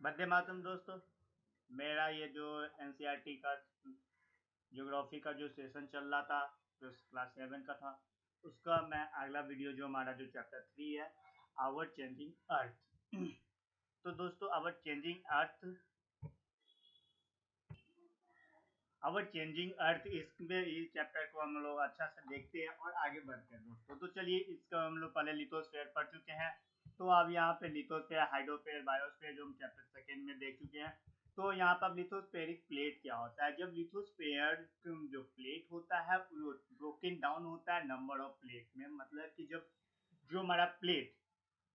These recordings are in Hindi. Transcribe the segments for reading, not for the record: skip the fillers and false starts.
वंदे मातरम दोस्तों। मेरा ये जो एनसीईआरटी का ज्योग्राफी का जो सेशन चल रहा था, जो क्लास 7 का था, उसका मैं अगला वीडियो जो हमारा जो चैप्टर 3 है, आवर चेंजिंग अर्थ। तो दोस्तों, आवर चेंजिंग अर्थ इसमें इस चैप्टर को हम लोग अच्छा से देखते हैं और आगे बढ़ते हैं दोस्तों। तो चलिए, इसका हम लोग पहले लिथोस्फीयर पढ़ चुके हैं। तो अब यहाँ पे लिथोस्फीयर, हाइड्रोस्फीयर, बायोस्फीयर जो हम चैप्टर सेकेंड में देख चुके हैं। तो यहाँ पर लिथोस्फेरिक प्लेट क्या होता है? जब लिथोस्फीयर जो प्लेट होता है वो ब्रोकन डाउन होता है नंबर ऑफ प्लेट में। मतलब कि जब जो हमारा प्लेट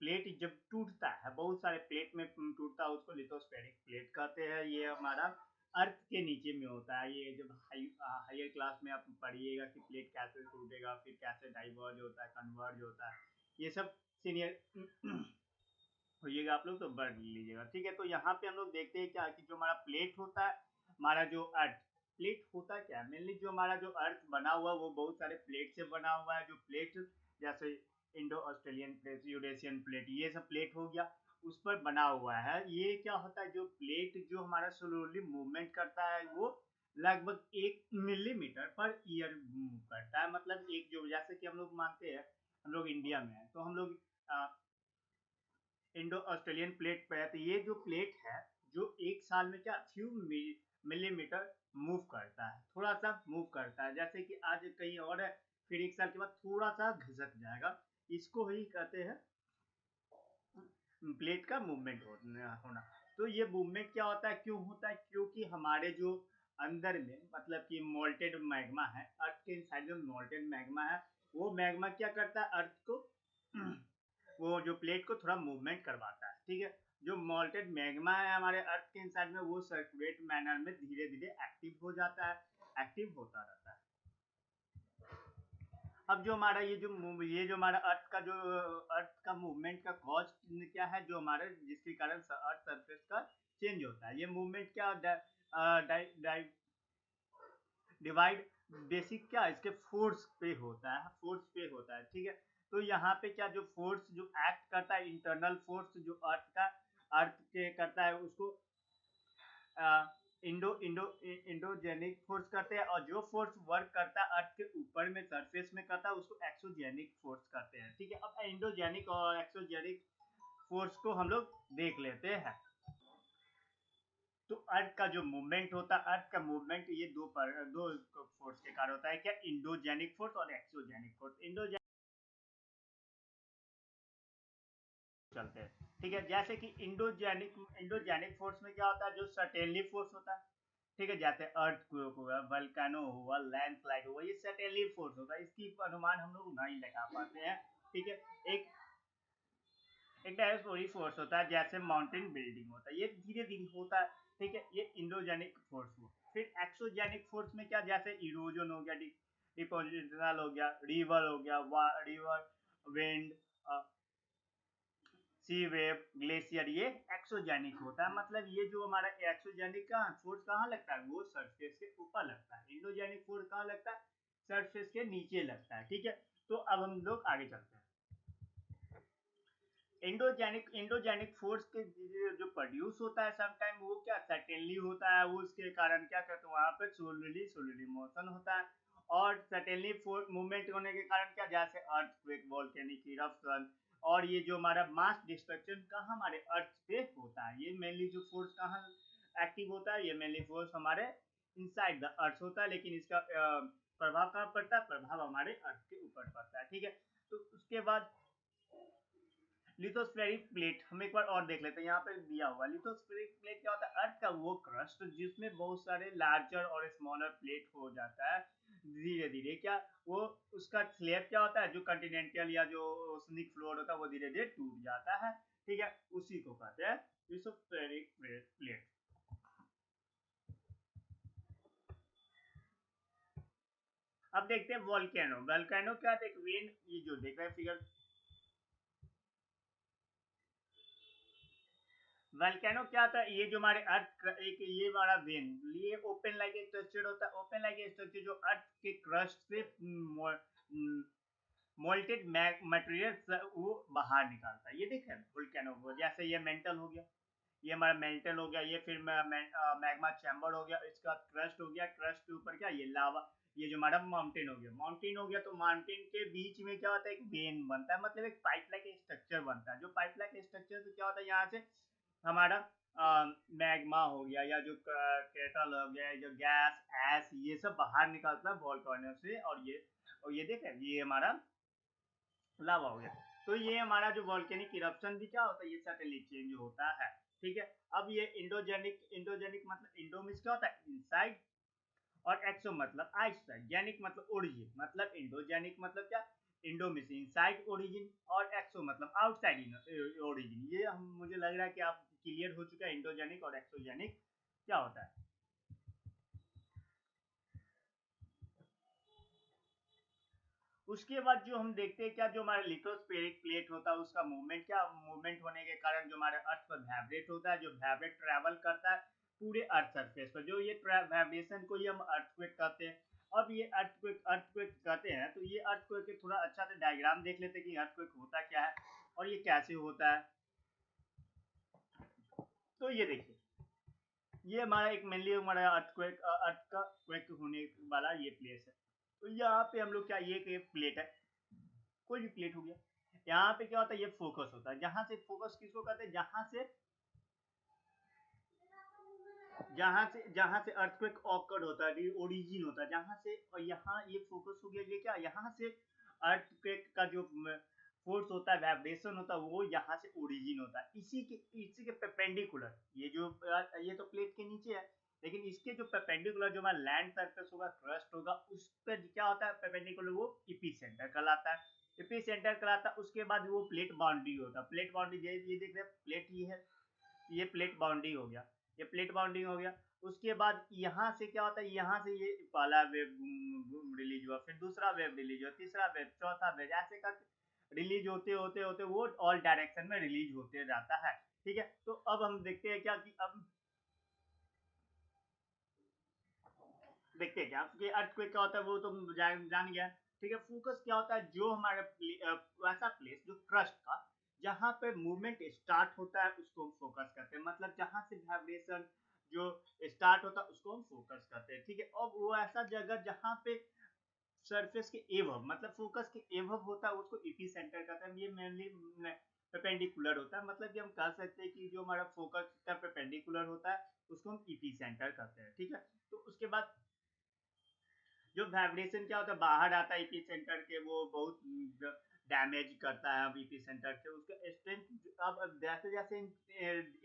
प्लेट जब टूटता है, बहुत सारे प्लेट में टूटता है, उसको लिथोस्फेरिक प्लेट कहते हैं। ये हमारा अर्थ के नीचे में होता है। ये जब हायर क्लास में आप पढ़िएगा कि प्लेट कैसे टूटेगा, फिर कैसे डाइवर्ज होता है, कन्वर्ज होता है, ये सब सीनियर होइएगा आप लोग तो बढ़ लीजिएगा, ठीक है। तो यहाँ पे हम लोग देखते हैं क्या कि जो हमारा प्लेट होता है, हमारा जो अर्थ प्लेट होता क्या है, मेनली जो हमारा जो अर्थ बना हुआ है वो बहुत सारे प्लेट से बना हुआ है। जो प्लेट जैसे Indo Australian plate, Eurasian plate, ये सब प्लेट हो गया, उस पर बना हुआ है। ये क्या होता है, जो प्लेट जो हमारा स्लोली मूवमेंट करता है वो लगभग 1 मिलीमीटर पर ईयर मूव करता है। मतलब एक जो जैसे कि हम लोग मानते हैं, हम लोग इंडिया में है तो हम लोग इंडो ऑस्ट्रेलियन प्लेट पे है। तो ये जो प्लेट है जो एक साल में क्या फ्यू मिलीमीटर मूव करता है, थोड़ा सा मूव करता है। जैसे कि आज कहीं और है, फिर एक साल के बाद थोड़ा सा घसक जाएगा। इसको ही कहते हैं प्लेट का मूवमेंट होना। तो ये मूवमेंट क्या होता है, क्यों होता है? क्योंकि हमारे जो अंदर में मतलब कि मोल्टेड मैग्मा है, अर्थ के इनसाइड में मोल्टेड मैग्मा है, वो मैग्मा क्या करता है, अर्थ को वो जो प्लेट को थोड़ा मूवमेंट करवाता है, ठीक है। जो मोल्टेड मैग्मा है हमारे अर्थ के इनसाइड में, वो सर्कुलेट मैनर में धीरे धीरे एक्टिव हो जाता है, एक्टिव होता रहता है। अब जो हमारा ये जो हमारा अर्थ का मूवमेंट का कॉज क्या है, जो हमारे जिसके कारण अर्थ सरफेस का चेंज होता है। ये मूवमेंट क्या डिवाइड बेसिक क्या इसके फोर्स पे होता है, फोर्स पे होता है, ठीक है। तो यहाँ पे क्या जो फोर्स जो एक्ट करता है, इंटरनल फोर्स जो अर्थ के करता है, उसको इंडो इंडो इंडोजेनिक फोर्स करते हैं। और जो फोर्स वर्क करता है अर्थ के ऊपर में सरफेस में करता है, उसको एक्सोजेनिक फोर्स करते हैं, ठीक है। अब इंडोजेनिक और एक्सोजेनिक फोर्स को हम लोग देख लेते हैं। तो अर्थ का जो मूवमेंट होता है, अर्थ का मूवमेंट ये दो फोर्स के कारण होता है, क्या इंडोजेनिक फोर्स और एक्सोजेनिक फोर्स। इंडोजेनिक चलते हैं, ठीक है। जैसे कि इंडोजेनिक फोर्स में क्या होता है, जो सर्टेनली फोर्स होता है, ठीक है। जैसे अर्थक्वेक हुआ, वल्केनो हुआ, लैंडस्लाइड हुआ, ये सर्टेनली फोर्स होता है, इसकी अनुमान हम लोग नहीं लगा पाते हैं, ठीक है। एक एक डायस्पोरिक फोर्स होता है, जैसे माउंटेन बिल्डिंग होता है, ये धीरे धीरे होता है, ठीक है। ये इंडोजेनिक फोर्स हुआ। फिर एक्सोजेनिक फोर्स में क्या, जैसे इरोजन हो गया, डिपोजिशनल हो गया, रिवर हो गया, रिवर, विंड, सी वेव, ग्लेशियर, ये एक्सोजेनिक होता है। मतलब ये जो हमारा एक्सोजेनिक का फोर्स कहाँ लगता है, वो सरफेस के ऊपर लगता है। इंडोजेनिक फोर्स कहाँ लगता है, सरफेस के नीचे लगता है, ठीक है। तो अब हम लोग आगे चलते हैं। इंडोजेनिक फोर्स के जो प्रोड्यूस होता है समटाइम, वो क्या सर्टेनली होता है, वो उसके कारण क्या करते हैं, वहां पर सोलरली मोशन होता है। और सर्टेनली मूवमेंट होने के कारण क्या, जैसे अर्थक्वेक, वोल्केनिक इरप्शन, और ये जो हमारा मास डिस्ट्रक्शन कहाँ हमारे अर्थ पे होता है। ये मेनली जो फोर्स कहाँ एक्टिव होता है, ये मेनली फोर्स हमारे इनसाइड द अर्थ होता है, लेकिन इसका प्रभाव कहाँ पड़ता है, प्रभाव हमारे अर्थ के ऊपर पड़ता है, ठीक है। तो उसके बाद लिथोस्फेरिक प्लेट हम एक बार और देख लेते हैं। यहाँ पे दिया हुआ लिथोस्फेरिक प्लेट क्या होता है, अर्थ का वो क्रस्ट जिसमें बहुत सारे लार्जर और स्मॉलर प्लेट हो जाता है धीरे धीरे। क्या वो उसका स्लैब क्या होता है, जो कंटिनेंटल या जो ओशनिक फ्लोर होता है, वो धीरे धीरे टूट जाता है, ठीक है। उसी को कहते हैं लिथोस्फेरिक प्लेट। अब देखते हैं वोल्केनो। वोल्केनो क्या है, एक वेन, ये जो देख रहे हैं फिगर, वल्केनो क्या था, ये जो हमारे अर्थ एक ये हमारा वेन, ये ओपन लाइक स्ट्रक्चर होता है। ओपन लाइक स्ट्रक्चर जो अर्थ के क्रस्ट से मोल्टेड मटेरियल वो बाहर निकालता है। ये देखें वोल्केनो को, जैसे ये मेंटल हो गया, ये हमारा मेल्टन हो गया, ये फिर मैग्मा चैम्बर हो गया, इसका क्रस्ट हो गया, क्रस्ट के ऊपर क्या ये लावा, ये जो हमारा माउंटेन हो गया, माउंटेन हो गया। तो माउंटेन के बीच में क्या होता है, एक वेन बनता है, मतलब एक पाइप लाइक स्ट्रक्चर बनता है। जो पाइप लाइक स्ट्रक्चर से क्या होता है, यहाँ से हमारा मैग्मा हो गया, या जो केटल हो गया, जो गैस एस ये सब बाहर निकलता है वोल्केनो से, और ये देखें ये हमारा लावा हो गया। तो ये हमारा जो वॉल्केनिक इरप्शन भी क्या होता है, ये सैटेलाइट चेंज होता है। ठीक है। अब ये इंडोजेनिक, इंडोजेनिक मतलब इंडो मीन्स क्या होता है इनसाइड, और एक्सो मतलब आउटसाइड, जेनिक मतलब ओरिजिन, मतलब इंडोजेनिक मतलब क्या, इंडो मीन्स इनसाइड ओरिजिन, और एक्सो मतलब आउटसाइड ओरिजिन। ये हम मुझे लग रहा है कि आप क्लियर हो चुका है इंडोजेनिक और एक्सोजेनिक क्या होता है। उसके बाद जो हम देखते हैं क्या, जो हमारा लिथोस्फेरिक प्लेट होता है उसका मूवमेंट, क्या मूवमेंट होने के कारण जो हमारे अर्थ पर वाइब्रेट होता है, जो वाइब्रेट ट्रैवल करता है पूरे अर्थ सरफेस पर, जो ये वाइब्रेशन को ही हम अर्थक्वेक कहते हैं। अब ये अर्थक्वेक कहते हैं, तो ये अर्थक्वेक के थोड़ा अच्छा से डायग्राम देख लेते हैं कि अर्थक्वेक होता क्या है और ये कैसे होता है। तो ये देखिए, ये हमारा एक मेनली हमारा अर्थक्वेक, अर्थ का क्वेक होने वाला ये प्लेस है। तो यहाँ पे हम लोग क्या, ये एक प्लेट है, कोई भी प्लेट हो गया, यहाँ पे क्या होता है ये फोकस होता है, जहां से फोकस किसको कहते हैं, जहां से अर्थक्वेक ऑकर होता है, ओरिजिन होता है जहां से, और यहाँ ये फोकस हो गया, ये क्या यहाँ से अर्थक्वेक का जो फोर्स होता है, वाइब्रेशन होता है, वो यहाँ से ओरिजिन होता है, इसी के परपेंडिकुलर, ये तो प्लेट के नीचे है, लेकिन इसके जो परपेंडिकुलर जो हमारा लैंड सरफेस होगा, क्रस्ट होगा, उस पर क्या होता है परपेंडिकुलर, वो इपी सेंटर कहलाता है। इपी सेंटर कहलाता है। उसके बाद वो प्लेट बाउंड्री होता है, प्लेट बाउंड्री ये देख रहे हैं, प्लेट ये है, ये प्लेट बाउंड्री हो गया, ये प्लेट बाउंड्री हो गया। उसके बाद यहाँ से क्या होता है, यहाँ से ये पहला वेव रिलीज हुआ, फिर दूसरा वेव रिलीज हुआ, तीसरा वेव, चौथा वेव, ऐसे करके रिलीज होते होते होते वो ऑल डायरेक्शन में रिलीज होते जाता है। ठीक है। तो अब हम देखते हैं क्या कि अब देखते हैं क्या कि अर्थक्वेक क्या होता है, वो तो जान गया। ठीक है। फोकस क्या होता है, जो हमारे वैसा प्लेस जो क्रस्ट का, जहां पे मूवमेंट स्टार्ट होता है उसको हम फोकस करते हैं, मतलब जहां से वाइब्रेशन जो स्टार्ट होता है उसको हम फोकस करते हैं। ठीक है। और वो ऐसा जगह जहां पे सरफेस के एवब, मतलब फोकस के एवब होता है, उसको इपी सेंटर कहते हैं। ये मेनली परपेंडिकुलर होता है, मतलब कि हम कह सकते हैं कि जो हमारा फोकस का परपेंडिकुलर होता है उसको हम इपी सेंटर कहते हैं। ठीक है। तो उसके बाद जो वाइब्रेशन क्या होता है बाहर आता है ईपी सेंटर के, वो बहुत डैमेज करता है ईपी सेंटर के, उसका स्ट्रेंथ अब जैसे जैसे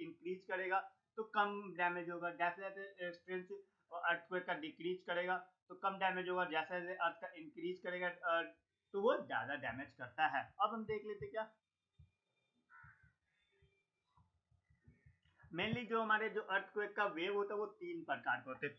इंक्रीज करेगा तो कम डैमेज होगा, जैसे जैसे स्ट्रेंथ अर्थक्वेक का डिक्रीज करेगा तो कम डैमेज होगा, जैसे जैसे अर्थ का इंक्रीज करेगा तो वो ज्यादा डैमेज करता है। अब हम देख लेते क्या, मेनली जो हमारे जो अर्थक्वेक का वेव होता है वो तीन प्रकार के होते हैं,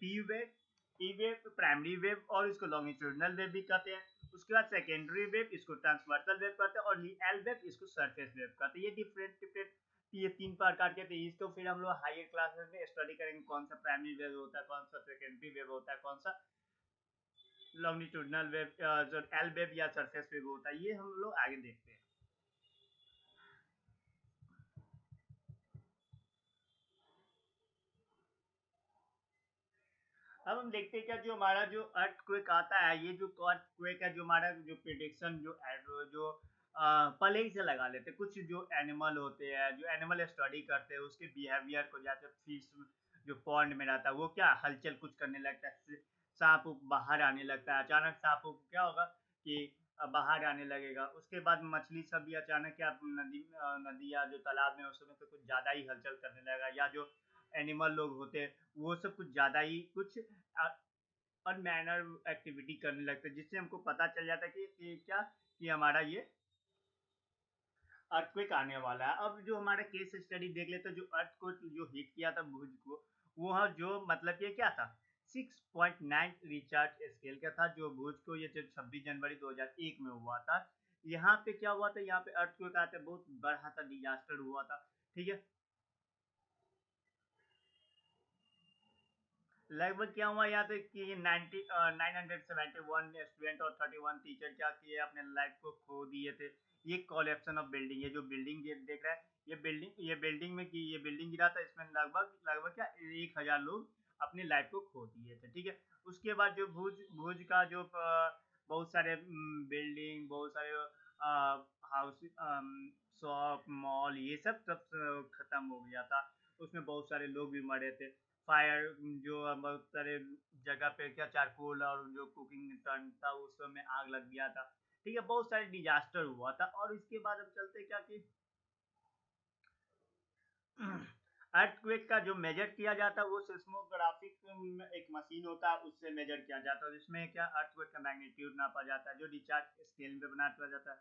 पी वेव, प्राइमरी वेव, और इसको लॉन्गिट्यूडनल वेव भी कहते हैं। उसके बाद सेकेंडरी वेव, इसको ट्रांसवर्सल वेव कहते हैं, और एल वेव इसको सरफेस वेव कहते हैं। ये डिफरेंट डिफरेंट ये तीन प्रकार के थे। इसको फिर हम लोग हायर क्लासेस में स्टडी करेंगे, कौन सा प्राइमरी वेव होता है, कौन सा सेकेंडरी वेव होता है, कौन सा लॉन्गिट्यूडनल वेव जो एल वेव या सरफेस वेव होता है, ये हम लोग आगे देखते हैं। अब हम देखते हैं क्या, जो हमारा जो अर्थक्वेक आता है, ये जो अर्थक्वेक है, जो हमारा जो प्रिडिक्शन जो पहले ही से लगा लेते हैं, कुछ जो एनिमल होते हैं, जो एनिमल स्टडी करते हैं उसके बिहेवियर को, जैसे फिश जो पॉन्ड में रहता है वो क्या हलचल कुछ करने लगता है, सांप बाहर आने लगता है, अचानक सांप क्या होगा कि बाहर आने लगेगा। उसके बाद मछली सब भी अचानक क्या नदी या जो तालाब में उसमें तो कुछ ज्यादा ही हलचल करने लगेगा, या जो एनिमल लोग होते हैं वो सब कुछ ज्यादा ही कुछ अनमैनर एक्टिविटी करने लगते हैं, जिससे हमको पता चल जाता है कि क्या कि हमारा ये अर्थक्वेक आने वाला है। अब जो हमारा केस स्टडी देख लेते हैं, जो अर्थ को जो हिट किया था भुज को, वो जो मतलब ये क्या था 6.9 रिचार्ज स्केल का था, जो भुज को ये 26 जनवरी 2001 में हुआ था। यहाँ पे क्या हुआ था, यहाँ पे अर्थक्वेक आते बहुत बड़ा था, डिजास्टर हुआ था। ठीक है। लगभग क्या हुआ यहाँ पे कि 971 स्टूडेंट और 31 टीचर क्या किए, अपने लाइफ को खो दिए थे। ये कोलैप्सन ऑफ बिल्डिंग, ये जो बिल्डिंग ये देख रहा है, ये बिल्डिंग में की ये बिल्डिंग गिरा था, इसमें लगभग लगभग क्या 1,000 लोग अपनी लाइफ को खो दिए थे, ठीक है। उसके बाद जो भुज भुज का जो बहुत सारे बिल्डिंग, बहुत सारे हाउस, शॉप, मॉल, ये सब सब खत्म हो गया था। उसमें बहुत सारे लोग भी मरे थे। फायर जो बहुत सारे जगह पे क्या चारकोल और जो कुकिंग टर्न था उस समय आग लग गया था, ठीक है। बहुत सारे डिजास्टर हुआ था। और इसके बाद हम चलते क्या कि अर्थक्वेक का जो मेजर किया जाता है वो सिस्मोग्राफिक एक मशीन होता है, उससे मेजर किया जाता है। जिसमें क्या अर्थक्वेक का मैग्नीट्यूड नापा जाता है, जो रिचार्ज स्केल में बनाया जाता है।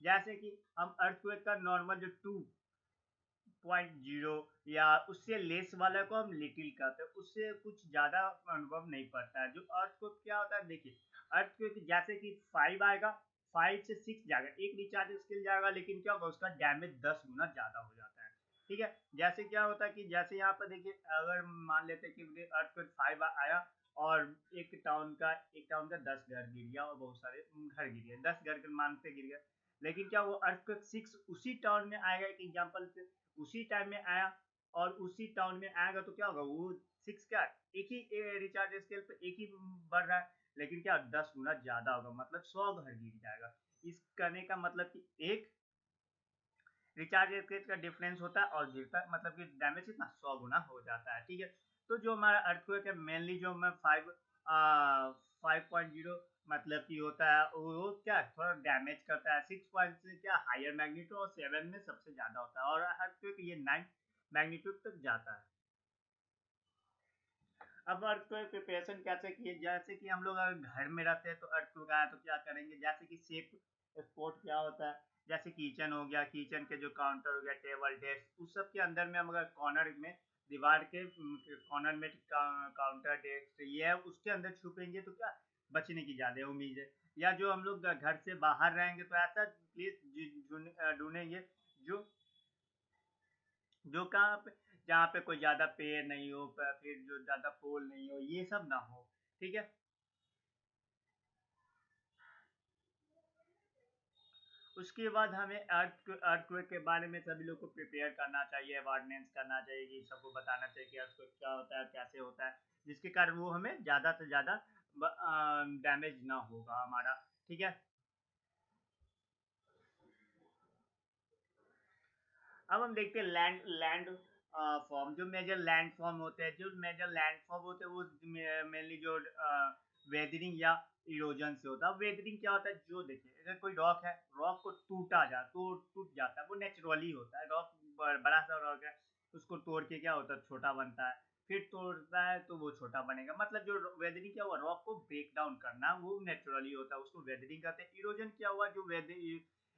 जैसे कि हम अर्थक्वेक का नॉर्मल जो 2.0 या उससे लेस वाला को हम लिटिल कहते हैं, उससे कुछ ज्यादा अनुभव नहीं पड़ता है। जो अर्थक्वेक क्या होता है देखिए, अर्थक्वेक जैसे कि 5 आएगा, 5 से 6 जाएगा, एक रिचार्ज स्केल जाएगा, लेकिन क्या होगा उसका डैमेज 10 गुना ज्यादा हो जाता है, ठीक है। जैसे क्या होता है कि जैसे यहाँ पर देखिए, अगर मान लेते हैं कि अर्थक्वेक 5 आया और एक टाउन का 10 घर गिर गया और बहुत सारे घर गिर गए, 10 घर के मानते गिर गए। लेकिन क्या वो अर्थक्वेक 6 उसी टाउन में आएगा, एक एग्जांपल पे उसी टाइम में आया और उसी टाउन में आएगा, तो क्या होगा वो 6 क्या एक ही रिचार्ज स्केल पे एक ही बढ़ रहा है, लेकिन क्या 10 गुना ज्यादा होगा, मतलब 100 घर गिर जाएगा। इस करने का मतलब कि एक रिचार्ज रेट का डिफरेंस होता है और गिरता है, मतलब कि डैमेज कितना 100 गुना हो जाता है, ठीक है। तो जो हमारा अर्थक्वेक है मेनली जो मैं 5.0 मतलब कि होता है वो क्या थोड़ा डैमेज करता है। 6 से क्या हायर मैग्नीट्यूड और 7 में सबसे ज्यादा होता है, और अर्थक्वेक ये 9 मैग्नीट्यूड तक जाता है। अब अर्थक्वेक प्रिपरेशन कैसे किए, जैसे कि हम लोग अगर घर में रहते हैं तो अर्थक्वेक आया तो क्या करेंगे, जैसे कि सेफ स्पॉट क्या होता है, जैसे किचन हो गया, किचन के जो काउंटर हो गया, टेबल, डेस्क, उस सब के अंदर में हम अगर कॉर्नर में दीवार के कॉर्नर में काउंटर, डेस्क ये है उसके अंदर छुपेंगे तो क्या बचने की ज्यादा उम्मीद है। या जो हम लोग घर से बाहर रहेंगे तो ऐसा प्लेस ढूंढेंगे जो जो कहाँ पे जहाँ पे कोई ज्यादा पेड़ नहीं हो, फिर जो ज्यादा पोल नहीं हो, ये सब ना हो, ठीक है। उसके बाद हमें अर्थक्वेक के बारे में सभी लोग को प्रिपेयर करना चाहिए, अवेयरनेस करना चाहिए, कि सबको बताना चाहिए कि अर्थक्वेक क्या होता है, कैसे होता है, जिसके कारण वो हमें ज्यादा से ज्यादा डैमेज ना होगा हमारा, ठीक है। अब हम देखते हैं लैंड लैंड फॉर्म, जो मेजर लैंड फॉर्म होते हैं, जो मेजर लैंड फॉर्म होते हैं वो मेनली जो वेदरिंग या इरोजन से होता है। वेदरिंग क्या होता है, जो देखिए अगर कोई रॉक है, रॉक को टूट जाता है, वो नेचुरली होता है। रॉक बड़ा सा रॉक है, उसको तोड़ के क्या होता है छोटा बनता है, फिर तोड़ता है तो वो छोटा बनेगा, मतलब जो वेदरिंग क्या हुआ, रॉक को ब्रेक डाउन करना, वो नेचुरली होता है, उसको वेदरिंग कहते हैं। इरोजन क्या हुआ, जो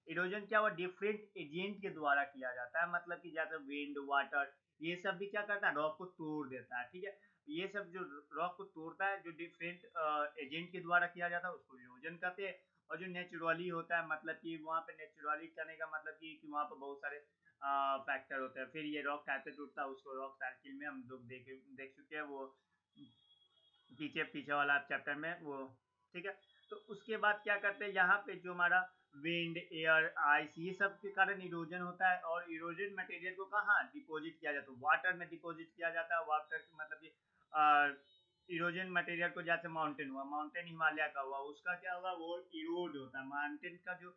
इरोजन क्या हुआ डिफरेंट एजेंट के द्वारा किया जाता है, मतलब कि जैसे विंड, वाटर, ये सब भी क्या करता है रॉक को तोड़ देता है, ठीक है। ये सब जो रॉक को तोड़ता है, जो डिफरेंट एजेंट के द्वारा किया जाता है, उसको इरोजन कहते हैं। और जो नेचुरली होता है, मतलब कि वहाँ पे नेचुरली करने का मतलब कि वहाँ पे बहुत सारे फैक्टर होते हैं। फिर ये रॉक कैसे टूटता है उसको रॉक साइकिल में हम लोग देख चुके हैं, वो पीछे पीछे वाला चैप्टर में वो, ठीक है। तो उसके बाद क्या करते हैं, यहाँ पे जो हमारा विंड, एयर, आइस, ये सब के कारण इरोजन होता है। और इरोजन मटेरियल को कहाँ डिपॉजिट किया जाता है, वाटर में डिपॉजिट किया जाता है। वाटर मतलब कि इरोजन मटेरियल को, जैसे माउंटेन हुआ, माउंटेन हिमालय का हुआ, उसका क्या होगा वो इरोड होता है। माउंटेन का जो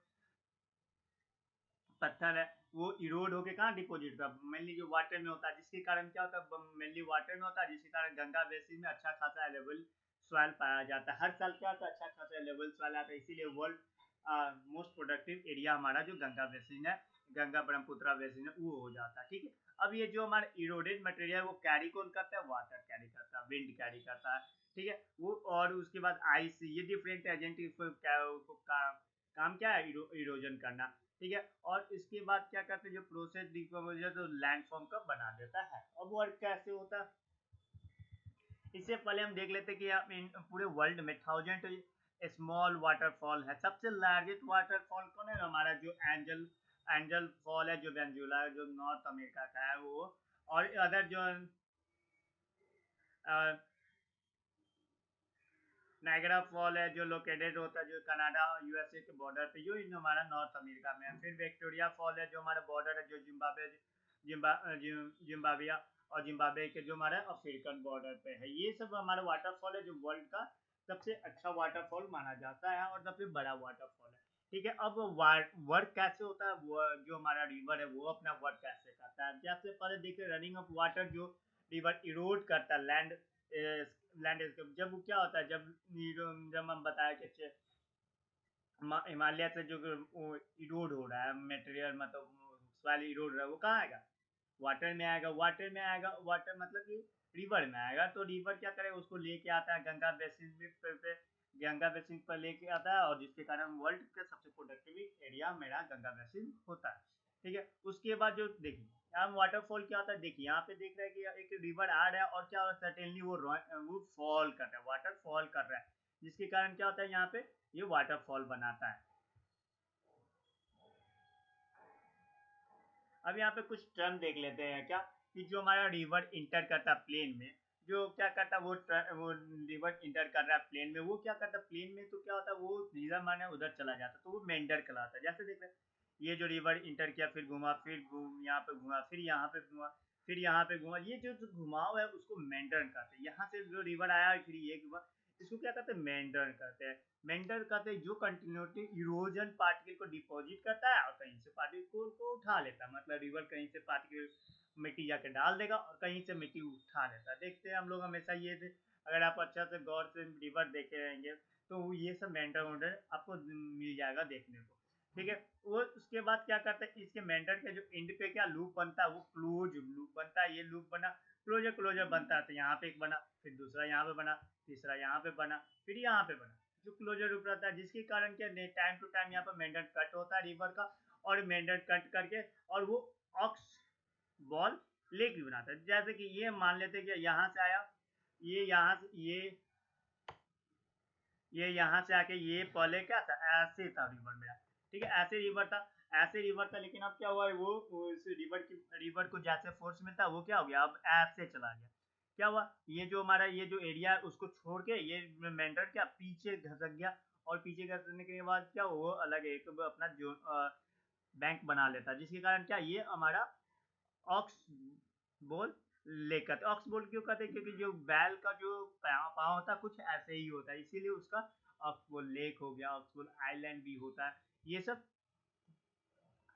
पत्थर है वो इरोड होके कहाँ डिपॉजिट होता है, मेनली जो वाटर में होता है, जिसके कारण क्या होता है मेनली वाटर में होता है, जिसके कारण गंगा बेसिन में अच्छा खासा लेवल सॉइल पाया जाता है। हर साल क्या होता है अच्छा खासा लेवल सॉइल आता है, इसीलिए वर्ल्ड मोस्ट प्रोडक्टिव एरिया हमारा जो गंगा बेसिन है, गंगा ब्रह्मपुत्र बेसिन है, वो हो जाता है, ठीक है। अब ये जो हमारा इरोडेड मटेरियल वो कैरी कौन करता है, वाटर कैरी करता है, विंड कैरी करता है, ठीक है वो। और उसके बाद आइस, ये डिफरेंट एजेंट काम क्या है इरोजन करना, ठीक है। और इसके बाद क्या करते हैं, जो प्रोसेस डिकम्पोजिशन तो लैंडफॉर्म का बना देता है। अब वर्क कैसे होता है, इससे पहले हम देख लेते हैं कि आप इन पूरे वर्ल्ड में 1000 स्मॉल वाटरफॉल है। सबसे लार्जेस्ट वाटरफॉल कौन है, हमारा जो एंजल एंजल फॉल है, जो वेंजुला जो नॉर्थ अमेरिका का है वो। और अदर जो नायगरा फॉल है जो लोकेटेड होता है जो कनाडा और यूएसए के बॉर्डर पे, जो इन हमारा नॉर्थ अमेरिका में है। फिर विक्टोरिया फॉल है जो हमारा बॉर्डर है जो जिम्बाब्वे और जिम्बाब्वे के जो हमारा अफ्रीकन बॉर्डर पे है। ये सब हमारा वाटरफॉल है जो वर्ल्ड का सबसे अच्छा वाटरफॉल माना जाता है और सबसे बड़ा वाटरफॉल है। ठीक है, अब वर्क कैसे होता है, वो जो हमारा रिवर है वो अपना वर्क कैसे करता है। जैसे पहले देखिए रनिंग ऑफ वाटर, जो रिवर इरोड करता है लैंड जब क्या होता है, जब हम बताया कि हिमालय से जो इरोड हो रहा है मटेरियल, मतलब सॉइल इरोड रहा है, वो कहाँ आएगा, वाटर में आएगा। वाटर में आएगा, वाटर मतलब कि रिवर में आएगा। तो रिवर क्या करेगा, उसको लेके आता है गंगा बेसिन पे गंगा बेसिन पर लेके आता है, और जिसके कारण वर्ल्ड का सबसे प्रोडक्टिव एरिया मेरा गंगा बेसिन होता है। ठीक है, उसके बाद जो देखिए यहाँ वाटरफॉल क्या होता है, देखिए यहाँ पे देख रहे हैं कि एक रिवर आ रहा है और क्या होता है, सडनली वो फॉल कर रहा है, वाटर फॉल कर रहा है, जिसके कारण क्या होता है यहाँ पे ये वाटरफॉल बनाता है। अब यहाँ पे कुछ टर्म देख लेते हैं क्या, कि जो हमारा रिवर इंटर करता है प्लेन में, जो क्या करता है वो रिवर इंटर कर रहा है प्लेन में, वो क्या करता है प्लेन में, तो क्या होता है वो रिवर माने उधर चला जाता है, तो वो मेंडर कहलाता है। जैसे देख रहे हैं ये जो रिवर इंटर किया, फिर घुमा, फिर यहाँ पे घुमा, फिर यहाँ पे घुमा, फिर यहाँ पे घुमा, ये जो घुमाव है उसको मेंडर कहते हैं। यहाँ से जो रिवर आया फिर ये घुमा, इसको क्या कहते हैं, मेंडर कहते हैं। मेंटर कहते हैं जो कंटिन्यूटी इरोजन पार्टिकल को डिपॉजिट करता है और कहीं से पार्टिकल को उठा लेता है। मतलब रिवर कहीं से पार्टिकल मिट्टी जाके डाल देगा और कहीं से मिट्टी उठा लेता है। देखते हैं हम लोग हमेशा ये अगर आप अच्छा से गौर से रिवर देखे रहेंगे तो ये सब मेंटर वेंटर आपको मिल जाएगा देखने को। ठीक है, वो उसके बाद क्या करता है, इसके मेंटर के जो एंड पे क्या लूप बनता है, वो क्लोज लूप बनता है। ये लूप बना, क्लोजर क्लोजर बनता है, तो यहाँ पे एक बना, फिर दूसरा यहाँ पे बना, तीसरा यहाँ पे बना, फिर यहाँ पे बना, जो क्लोजर रूप रहता है, जिसके कारण क्या टाइम टू टाइम यहाँ पर मेंडर कट होता है रिवर का, और मेंडर कट करके और वो ऑक्स बॉल लेक भी बनाता है। जैसे कि ये मान लेते हैं कि यहाँ से आया, ये यहाँ से ये यहाँ से आके ये पहले क्या था, ऐसे था रिवर मेरा। ठीक है, ऐसे रिवर था, ऐसे रिवर था, लेकिन अब क्या हुआ है वो इस रिवर को जैसे फोर्स मिलता है वो क्या हो गया, अब ऐसे चला गया। क्या हुआ, ये जो हमारा ये जो एरिया है उसको छोड़ के ये मेंढर क्या पीछे घसक गया, और पीछे घसकने के बाद क्या वो अलग एक अपना जो बैंक बना लेता है, जिसके कारण क्या ये हमारा ऑक्स बोल लेक कहते हैं। ऑक्स बोल क्यों कहते हैं, क्योंकि जो बैल का जो पाँव होता है कुछ ऐसे ही होता है, इसीलिए उसका ऑक्स बोल लेक हो गया, ऑक्स बोल आइलैंड भी होता है। ये सब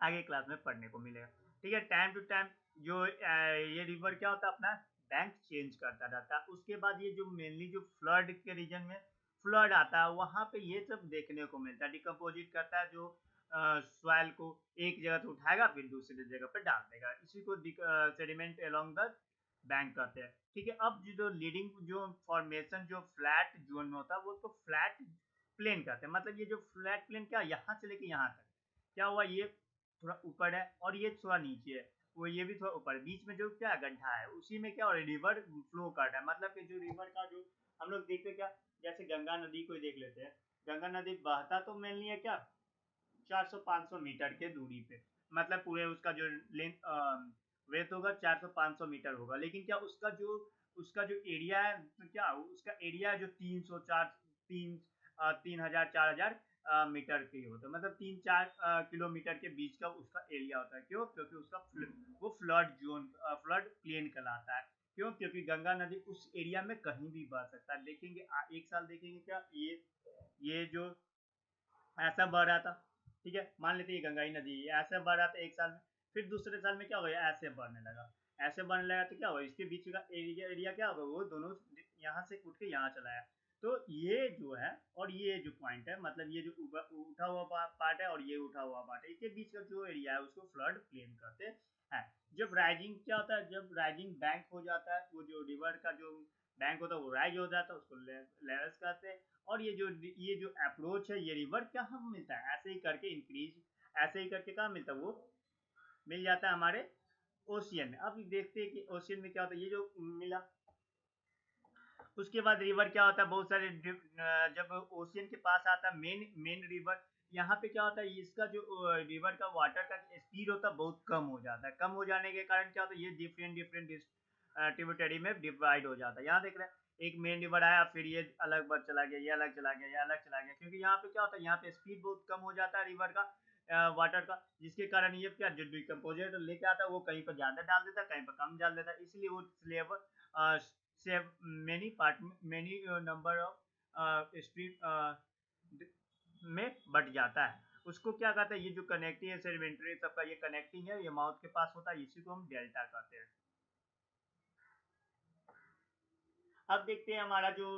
आगे क्लास में पढ़ने को मिलेगा। ठीक है, टाइम टू टाइम जो ये रिवर क्या होता है अपना बैंक चेंज करता रहता है। उसके बाद ये जो मेनली जो फ्लड के रीजन में फ्लड आता है वहां पे ये सब देखने को मिलता है, डिकम्पोजिट करता है, जो सॉइल को एक जगह से उठाएगा फिर दूसरी जगह पे डाल देगा, इसी को सेडिमेंट अलोंग द बैंक कहते हैं। ठीक है, अब जो लीडिंग जो फॉर्मेशन जो फ्लैट जोन में होता है वो उसको फ्लैट प्लेन कहते हैं। मतलब ये जो फ्लैट प्लेन क्या यहाँ से लेके यहाँ तक क्या हुआ, ये थोड़ा ऊपर है और ये थोड़ा नीचे है, वो ये भी थोड़ा ऊपर है, बीच में जो क्या गड्ढा है उसी में क्या हो रहा है, रिवर फ्लो कर रहा है। मतलब कि जो रिवर का जो हम लोग देखते क्या, जैसे गंगा नदी को देख लेते हैं, गंगा नदी बहता तो मेनली है क्या 400-500 मीटर के दूरी पे, मतलब पूरे उसका जो लेंथ वेथ होगा 400-500 मीटर होगा, लेकिन क्या उसका जो एरिया है, तो क्या उसका एरिया है जो 3,000 4,000 मीटर के ही होता है। मतलब 3-4 किलोमीटर के बीच का उसका एरिया होता है। क्यों, क्योंकि उसका वो फ्लड जोन फ्लड प्लेन कहलाता है। क्यों, क्योंकि गंगा नदी उस एरिया में कहीं भी बह सकता है। देखेंगे एक साल देखेंगे क्या ये जो ऐसा बह रहा था, ठीक है, मान लेते हैं गंगा ही नदी ऐसे बह रहा था एक साल में, फिर दूसरे साल में क्या हो गया ऐसे बढ़ने लगा, ऐसे बढ़ने लगा, तो क्या होगा इसके बीच का एरिया क्या होगा, वो दोनों यहाँ से उठ के यहाँ चला है। तो ये जो है और ये जो पॉइंट है, मतलब ये जो उठा हुआ पार्ट है और ये उठा हुआ पार्ट है, इसके बीच का जो एरिया है उसको फ्लड प्लेन कहते हैं। जब राइजिंग क्या होता है, जब राइजिंग बैंक हो जाता है, वो जो रिवर का जो बैंक होता है वो राइज हो जाता है, उसको लेवल्स कहते हैं। और ये जो अप्रोच है ये रिवर क्या हम मिलता है ऐसे ही करके इंक्रीज, ऐसे ही करके कहाँ मिलता है वो मिल जाता है हमारे ओशियन में। अब देखते हैं कि ओशियन में क्या होता है, ये जो मिला उसके बाद रिवर क्या होता है, बहुत सारे जब ओशियन के पास आता है मेन मेन रिवर, यहाँ पे क्या होता है इसका जो रिवर का वाटर का स्पीड होता है बहुत कम हो जाता है। कम हो जाने के कारण क्या होता है ये डिफरेंट डिफरेंट ट्रिब्यूटरी में डिवाइड हो जाता है। यहाँ देख रहे हैं एक मेन रिवर आया, फिर ये अलग बट चला गया, ये अलग चला गया, ये अलग चला गया, क्योंकि यहाँ पे क्या होता है, यहाँ पे स्पीड बहुत कम हो जाता है रिवर का, वाटर का, जिसके कारण ये क्या जो डिकम्पोजर लेके आता है वो कहीं पर ज्यादा डाल देता है, कहीं पर कम डाल देता है, इसलिए वो slaver save many part many number of street में बट जाता है। उसको क्या कहते हैं, ये जो कनेक्टिंग है सेडिमेंट्री सबका ये कनेक्टिंग है, ये माउथ के पास होता है, इसी को हम डेल्टा कहते हैं। अब देखते हैं हमारा जो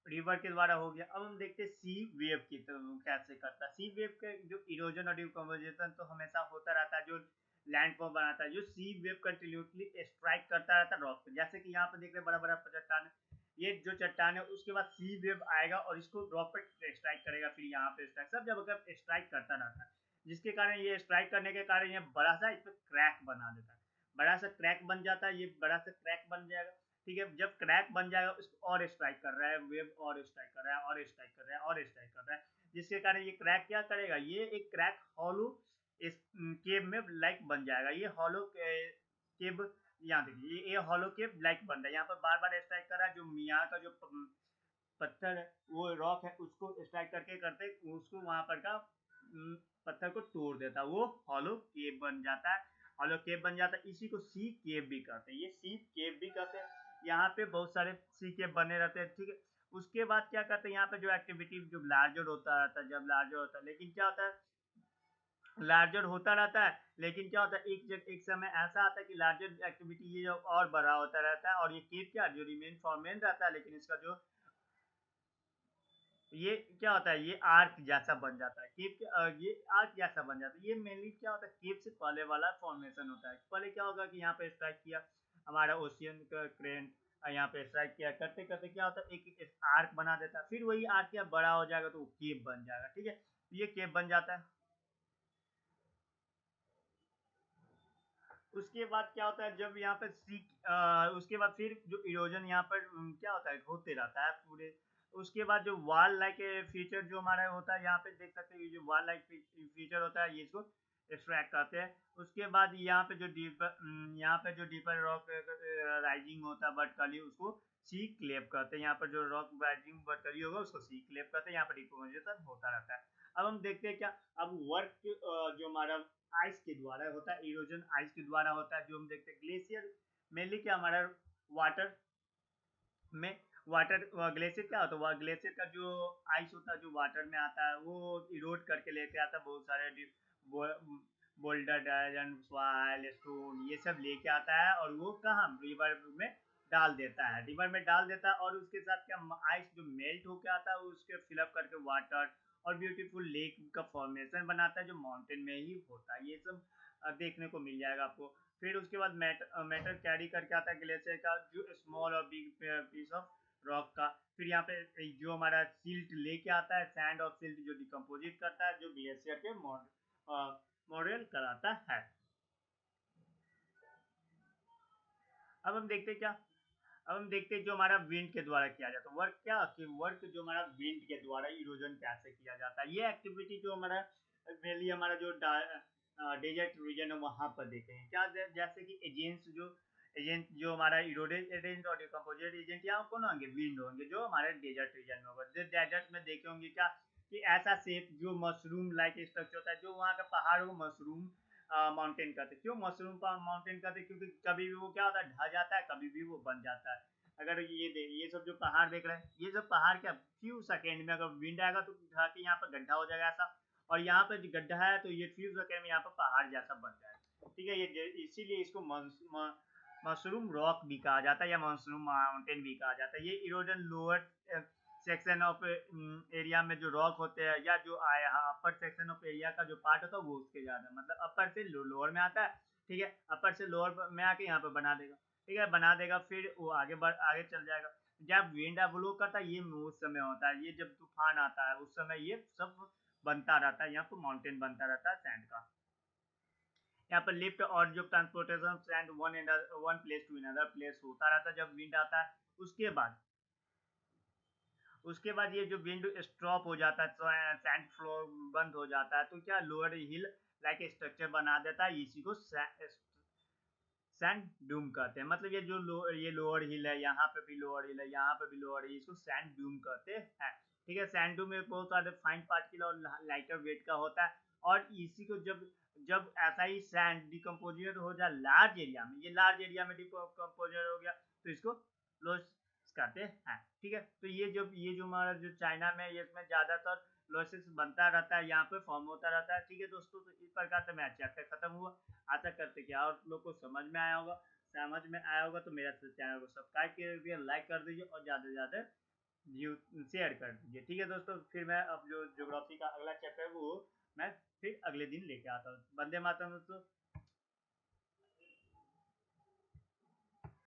रिवर के द्वारा हो गया। अब हम देखते हैं सी वेव की कैसे करता है। सी वेव के जो इरोजन और डिकम्पोजिशन तो हमेशा होता रहता है, जो लैंडफॉर्म बनाता है, जो सी वेव कंटिन्यूसली स्ट्राइक करता रहता है रॉक पे, जैसे कि यहाँ पे देख रहे हैं बड़ा बड़ा चट्टान, ये जो चट्टान है उसके बाद सी वेव आएगा और इसको रॉक पे स्ट्राइक करेगा, फिर यहाँ पे स्ट्राइक, सब जगह स्ट्राइक करता रहता है, जिसके कारण ये स्ट्राइक करने के कारण ये बड़ा सा इस पर क्रैक बना देता है, बड़ा सा क्रैक बन जाता है, ये बड़ा सा क्रैक बन जाएगा। ठीक है, जब क्रैक बन जाएगा उसको और स्ट्राइक कर रहा है वेव, और स्ट्राइक कर रहा है, और स्ट्राइक कर रहा है, और स्ट्राइक कर रहा है, जिसके कारण ये क्रैक क्या करेगा, ये एक क्रैक हॉलो इस केव में लाइक बन जाएगा। ये हॉलो केव, यहाँ देखिए ये हॉलो केव लाइक बन रहा है, यहाँ पर बार बार स्ट्राइक कर रहा है, जो यहाँ का जो पत्थर है वो रॉक है उसको स्ट्राइक करके करते उसको वहां पर का पत्थर को तोड़ देता है, वो हॉलो केव बन जाता है, हॉलो केव बन जाता है, इसी को सी केव भी कहते हैं, ये सी केव भी कहते हैं। यहाँ पे बहुत सारे सी केव बने रहते हैं। ठीक है, उसके बाद क्या करते हैं, यहाँ पे जो एक्टिविटी जो लार्जर होता रहता है, जब लार्जर होता है, लेकिन क्या होता है लार्जर होता रहता है, लेकिन क्या होता है एक समय ऐसा आता है कि लार्जर एक्टिविटी ये जो और बड़ा होता रहता है, और ये केव क्या जो रिमेन फॉर्मेन रहता है, लेकिन इसका जो ये क्या होता है, ये आर्क जैसा बन जाता है, केव ये आर्क जैसा बन जाता है। ये मेनली क्या होता है, केव से पहले वाला फॉर्मेशन होता है। पहले क्या होगा कि यहाँ पे स्ट्राइक किया हमारा ओशियन का क्रेन, यहाँ पे स्ट्राइक किया, करते करते क्या होता है एक आर्क बना देता है, फिर वही आर्क क्या बड़ा हो जाएगा तो वो केव बन जाएगा। ठीक है, ये केव बन जाता है। उसके बाद क्या होता है, जब यहाँ पर उसके बाद फिर जो इरोजन यहाँ पर क्या होता है होते रहता है पूरे। उसके बाद जो वाल लाइक फीचर जो हमारा होता है, यहाँ पे देख सकते हैं ये जो वाल लाइक फीचर होता है, ये इसको एक्सट्रैक्ट करते हैं। उसके बाद यहाँ पे जो डीपर रॉक राइजिंग होता है वर्टिकली, उसको सी क्लेप करते हैं। यहाँ पर जो रॉक राइजिंग वर्टिकली होगा उसको सी क्लेप करते हैं, यहाँ पर डिपोजिशन होता रहता है। अब हम देखते हैं क्या, अब वर्क जो हमारा आइस के द्वारा होता है, इरोजन आइस के द्वारा होता है, जो हम देखते हैं ग्लेशियर मेनली क्या हमारा वाटर में, वाटर ग्लेशियर क्या होता है, ग्लेशियर का जो आइस होता है जो वाटर में आता है वो इरोड करके लेके आता है, बहुत सारे बोल्डर डायजन सॉइल स्टोन ये सब लेके आता है, और वो कहाँ रिवर में डाल देता है, रिवर में डाल देता है, और उसके साथ क्या आइस जो मेल्ट होके आता है उसके फिलअप करके वाटर और ब्यूटीफुल लेक का फॉर्मेशन बनाता है, जो माउंटेन में ही होता है। ये सब देखने को मिल जाएगा आपको। फिर उसके बाद मैटर कैरी करके आता है ग्लेशियर का, जो स्मॉल और बिग पीस ऑफ रॉक का। फिर यहाँ पे जो हमारा सिल्ट लेके आता है, सैंड और सिल्ट जो डिकम्पोजिट करता है, जो ग्लेशियर के मॉडल कराता है। अब हम देखते हैं क्या, अब हम देखते हैं जो हमारा विंड के द्वारा किया जाता है वर्क, क्या कि वर्क जो हमारा विंड के द्वारा इरोजन कैसे किया जाता है। ये एक्टिविटी जो हमारा मेनली हमारा जो डेजर्ट रीजन है वहां पर देखे हैं क्या, जैसे कि एजेंट जो हमारा इरोडेड एजेंट और डिकम्पोजेड एजेंट यहाँ कौन होंगे, विंड होंगे, जो हमारे डेजर्ट रीजन में होगा। डेजर्ट में देखे होंगे क्या कि ऐसा शेप जो मशरूम लाइक स्ट्रक्चर होता है, जो वहाँ का पहाड़ को मशरूम माउंटेन कहते हैं। क्यों मशरूम माउंटेन कहते हैं, क्योंकि कभी भी वो क्या होता है ढह जाता है, कभी भी वो बन जाता है। अगर ये सब जो पहाड़ देख रहे हैं, ये सब पहाड़ क्या फ्यू सेकेंड में अगर विंड आएगा तो ढह के यहाँ पर गड्ढा हो जाएगा ऐसा, और यहाँ पे जो गड्ढा है तो ये फ्यू सेकेंड में यहाँ पर पहाड़ जैसा बन जाएगा। ठीक है, ये इसीलिए इसको मशरूम रॉक भी कहा जाता है, या मशरूम माउंटेन भी कहा जाता है। ये erosion lower section of area में जो रॉक होते हैं, या जो अपर सेक्शन ऑफ एरिया का जो पार्ट होता है वो उसके ज्यादा मतलब अपर से लोअर में आता है। ठीक है, अपर से लोअर में आके यहाँ पे बना देगा। ठीक है, बना देगा, फिर वो आगे चल जाएगा। जब विंड ब्लो करता है ये उस समय होता है, ये जब तूफान आता है उस समय ये सब बनता रहता है, यहाँ पे माउंटेन बनता रहता है सैंड का। यहाँ पर लिफ्ट और जो ट्रांसपोर्टेशन सैंड one place to another place होता रहता है जब विंड आता है। उसके बाद उसके बाद ये जो विंड स्टॉप हो जाता है, सैंड फ्लो बंद हो जाता है, तो क्या लोअर हिल लाइक स्ट्रक्चर बना देता है, इसी को सैंड ड्यूम कहते हैं। मतलब ये जो ये लोअर हिल है, यहाँ पे भी लोअर हिल है, यहाँ पे भी लोअर हिल, इसको सैंड ड्यूम कहते हैं। ठीक है, सैंड ड्यूम में बहुत सारे फाइन पार्टिकल और लाइटर वेट का होता है, और इसी को जब जब ऐसा ही सैंड डिकम्पोजिट हो जाए लार्ज एरिया में, ये लार्ज एरिया में डिकम्पोजिट हो गया, तो इसको लोस कहते हैं। ठीक है, तो ये जो हमारा जो चाइना में ये इसमें ज्यादातर लोसिस बनता रहता है, यहाँ पे फॉर्म होता रहता है। ठीक है दोस्तों, तो इस प्रकार से मैच चैप्टर खत्म हुआ। आशा करते कि और लोग को समझ में आया होगा। समझ में आया होगा तो मेरा चैनल को सब्सक्राइब कर दीजिए, लाइक कर दीजिए और ज़्यादा से ज़्यादा व्यू शेयर कर दीजिए। ठीक है दोस्तों, फिर मैं अब जो ज्योग्राफी का अगला चैप्टर है वो मैं फिर अगले दिन लेके आता हूँ। वंदे मातरम दोस्तों।